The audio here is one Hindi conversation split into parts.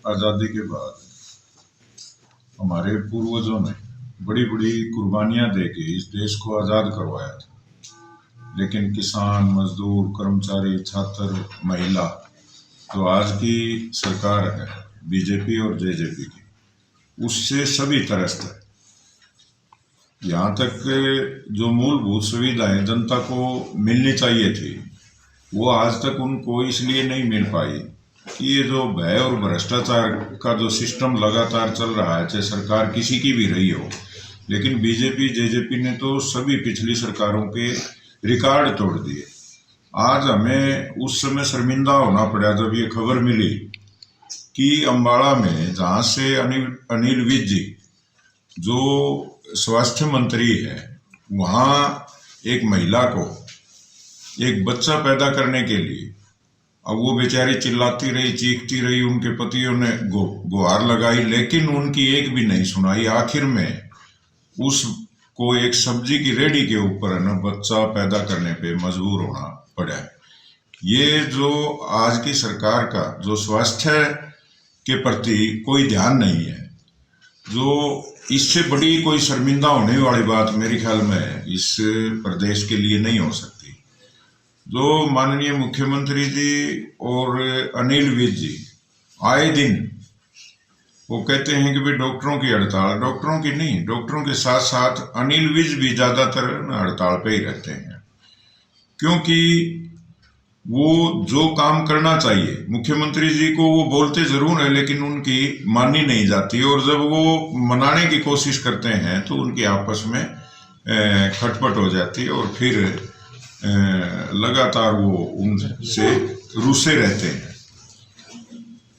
आज़ादी के बाद हमारे पूर्वजों ने बड़ी बड़ी कुर्बानियां देके इस देश को आज़ाद करवाया था। लेकिन किसान, मजदूर, कर्मचारी, छात्र, महिला, जो आज की सरकार है बीजेपी और जेजेपी की, उससे सभी त्रस्त है। यहाँ तक जो मूलभूत सुविधाएं जनता को मिलनी चाहिए थी वो आज तक उनको इसलिए नहीं मिल पाई कि ये जो भय और भ्रष्टाचार का जो सिस्टम लगातार चल रहा है, चाहे सरकार किसी की भी रही हो, लेकिन बीजेपी जेजेपी ने तो सभी पिछली सरकारों के रिकॉर्ड तोड़ दिए। आज हमें उस समय शर्मिंदा होना पड़ा जब ये खबर मिली कि अम्बाड़ा में, जहाँ से अनिल विज जी जो स्वास्थ्य मंत्री है, वहाँ एक महिला को एक बच्चा पैदा करने के लिए, अब वो बेचारी चिल्लाती रही, चीखती रही, उनके पतियों ने गुहार लगाई, लेकिन उनकी एक भी नहीं सुनाई। आखिर में उसको एक सब्जी की रेडी के ऊपर है ना बच्चा पैदा करने पे मजबूर होना पड़ा। ये जो आज की सरकार का जो स्वास्थ्य के प्रति कोई ध्यान नहीं है, जो इससे बड़ी कोई शर्मिंदा होने वाली बात मेरे ख्याल में इस प्रदेश के लिए नहीं हो सकती। जो माननीय मुख्यमंत्री जी और अनिल विज जी आए दिन वो कहते हैं कि भाई डॉक्टरों की हड़ताल, डॉक्टरों की नहीं, डॉक्टरों के साथ साथ अनिल विज भी ज्यादातर हड़ताल पे ही रहते हैं, क्योंकि वो जो काम करना चाहिए मुख्यमंत्री जी को वो बोलते जरूर है लेकिन उनकी मानी नहीं जाती, और जब वो मनाने की कोशिश करते हैं तो उनकी आपस में खटपट हो जाती है और फिर लगातार वो उनसे रूसे रहते हैं।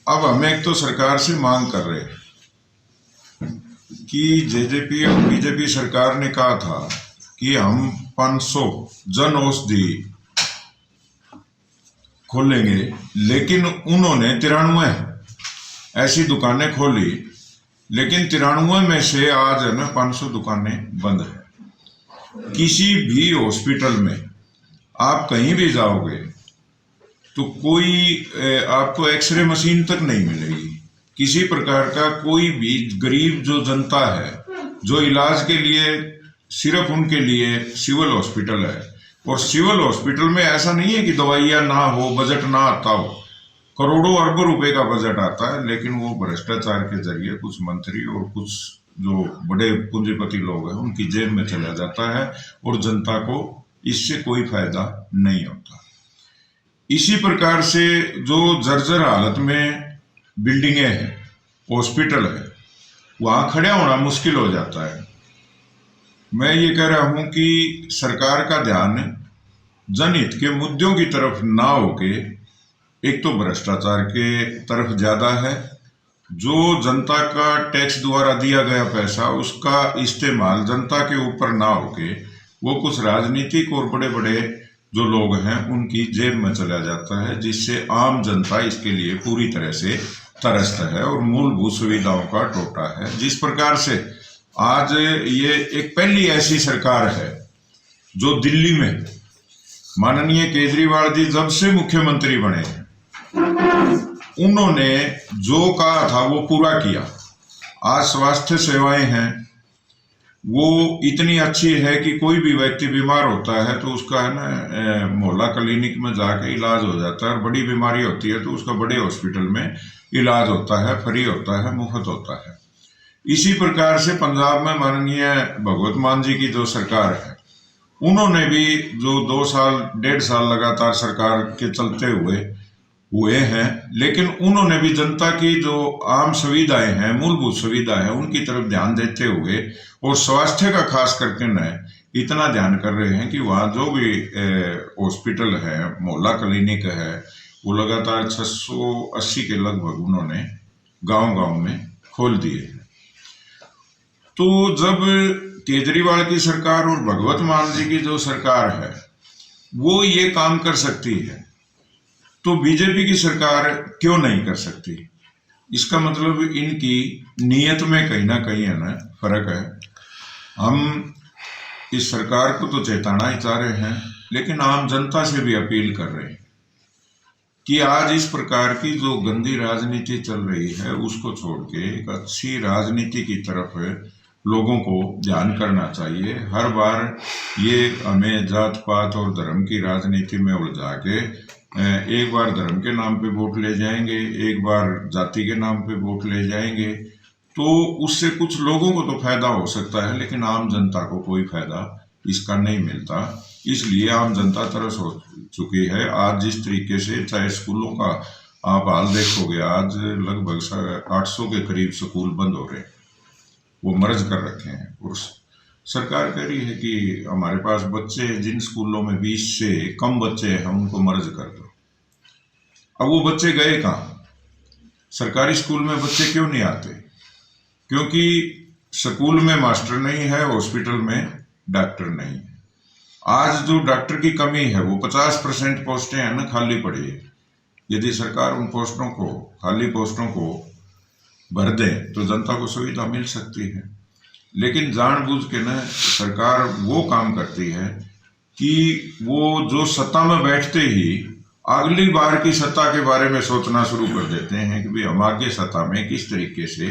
अब हम एक तो सरकार से मांग कर रहे हैं कि जेजेपी और बीजेपी सरकार ने कहा था कि हम 500 जन औषधि खोलेंगे, लेकिन उन्होंने 93 ऐसी दुकानें खोली, लेकिन 93 में से आज है ना 500 दुकानें बंद है। किसी भी हॉस्पिटल में आप कहीं भी जाओगे तो कोई आपको एक्सरे मशीन तक नहीं मिलेगी। किसी प्रकार का कोई भी गरीब जो जनता है, जो इलाज के लिए सिर्फ उनके लिए सिविल हॉस्पिटल है, और सिविल हॉस्पिटल में ऐसा नहीं है कि दवाइयां ना हो, बजट ना आता हो, करोड़ों अरबों रुपए का बजट आता है, लेकिन वो भ्रष्टाचार के जरिए कुछ मंत्री और कुछ जो बड़े पूंजीपति लोग हैं उनकी जेब में चला जाता है और जनता को इससे कोई फायदा नहीं होता। इसी प्रकार से जो जर्जर हालत में बिल्डिंगें हैं, हॉस्पिटल है, वहां खड़ा होना मुश्किल हो जाता है। मैं ये कह रहा हूं कि सरकार का ध्यान जनहित के मुद्दों की तरफ ना होके एक तो भ्रष्टाचार के तरफ ज्यादा है, जो जनता का टैक्स द्वारा दिया गया पैसा उसका इस्तेमाल जनता के ऊपर ना होके वो कुछ राजनीतिक और बड़े बड़े जो लोग हैं उनकी जेब में चला जाता है, जिससे आम जनता इसके लिए पूरी तरह से त्रस्त है और मूलभूत सुविधाओं का टोटा है। जिस प्रकार से आज ये एक पहली ऐसी सरकार है जो दिल्ली में माननीय केजरीवाल जी जब से मुख्यमंत्री बने हैं, उन्होंने जो कहा था वो पूरा किया। आज स्वास्थ्य सेवाएं हैं वो इतनी अच्छी है कि कोई भी व्यक्ति बीमार होता है तो उसका है ना मोहल्ला क्लिनिक में जाके इलाज हो जाता है, और बड़ी बीमारी होती है तो उसका बड़े हॉस्पिटल में इलाज होता है, फ्री होता है, मुफ्त होता है। इसी प्रकार से पंजाब में माननीय भगवत मान जी की जो सरकार है, उन्होंने भी जो 1.5 साल लगातार सरकार के चलते हुए हैं, लेकिन उन्होंने भी जनता की जो आम सुविधाएं हैं, मूलभूत सुविधा है, उनकी तरफ ध्यान देते हुए और स्वास्थ्य का खास करके न इतना ध्यान कर रहे हैं कि वहाँ जो भी हॉस्पिटल है, मोहल्ला क्लिनिक है, वो लगातार 680 के लगभग उन्होंने गांव-गांव में खोल दिए हैं। तो जब केजरीवाल की सरकार और भगवत मान जी की जो सरकार है वो ये काम कर सकती है तो बीजेपी की सरकार क्यों नहीं कर सकती? इसका मतलब इनकी नीयत में कहीं ना कहीं है ना फर्क है। हम इस सरकार को तो चेताना ही चाह रहे हैं, लेकिन आम जनता से भी अपील कर रहे हैं कि आज इस प्रकार की जो गंदी राजनीति चल रही है उसको छोड़ के एक अच्छी राजनीति की तरफ लोगों को ध्यान करना चाहिए। हर बार ये हमें जात पात और धर्म की राजनीति में उलझा के एक बार धर्म के नाम पे वोट ले जाएंगे, एक बार जाति के नाम पे वोट ले जाएंगे, तो उससे कुछ लोगों को तो फायदा हो सकता है, लेकिन आम जनता को कोई फायदा इसका नहीं मिलता। इसलिए आम जनता तरस हो चुकी है। आज जिस तरीके से चाहे स्कूलों का आप हाल देखोगे, आज लगभग 800 के करीब स्कूल बंद हो रहे हैं, वो मर्ज कर रखे हैं। और सरकार कह रही है कि हमारे पास बच्चे, जिन स्कूलों में 20 से कम बच्चे हैं हम उनको मर्ज कर दो। अब वो बच्चे गए कहाँ? सरकारी स्कूल में बच्चे क्यों नहीं आते? क्योंकि स्कूल में मास्टर नहीं है, हॉस्पिटल में डॉक्टर नहीं है। आज जो डॉक्टर की कमी है वो 50% पोस्टें हैं ना खाली पड़ी है। यदि सरकार उन पोस्टों को, खाली पोस्टों को भर दे तो जनता को सुविधा मिल सकती है। लेकिन जानबूझ के न सरकार वो काम करती है कि वो जो सत्ता में बैठते ही अगली बार की सत्ता के बारे में सोचना शुरू कर देते हैं कि भाई हम आगे सत्ता में किस तरीके से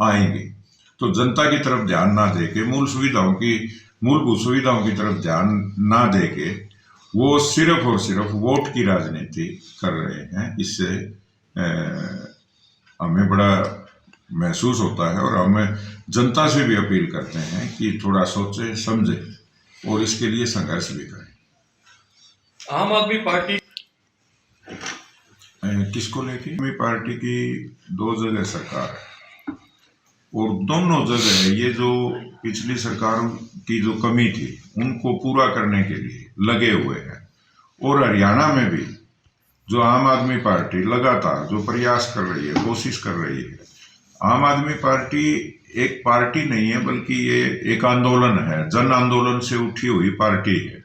आएंगे। तो जनता की तरफ ध्यान ना देके, मूलभूत सुविधाओं की तरफ ध्यान ना देके वो सिर्फ और सिर्फ वोट की राजनीति कर रहे हैं। इससे हमें बड़ा महसूस होता है और हमें जनता से भी अपील करते हैं कि थोड़ा सोचे समझे और इसके लिए संघर्ष भी करें। आम आदमी पार्टी किसको लेके? आम आदमी पार्टी की 2 जगह सरकार है और दोनों जगह ये जो पिछली सरकारों की जो कमी थी उनको पूरा करने के लिए लगे हुए हैं। और हरियाणा में भी जो आम आदमी पार्टी लगातार जो प्रयास कर रही है, कोशिश कर रही है। आम आदमी पार्टी एक पार्टी नहीं है, बल्कि ये एक आंदोलन है, जन आंदोलन से उठी हुई पार्टी है।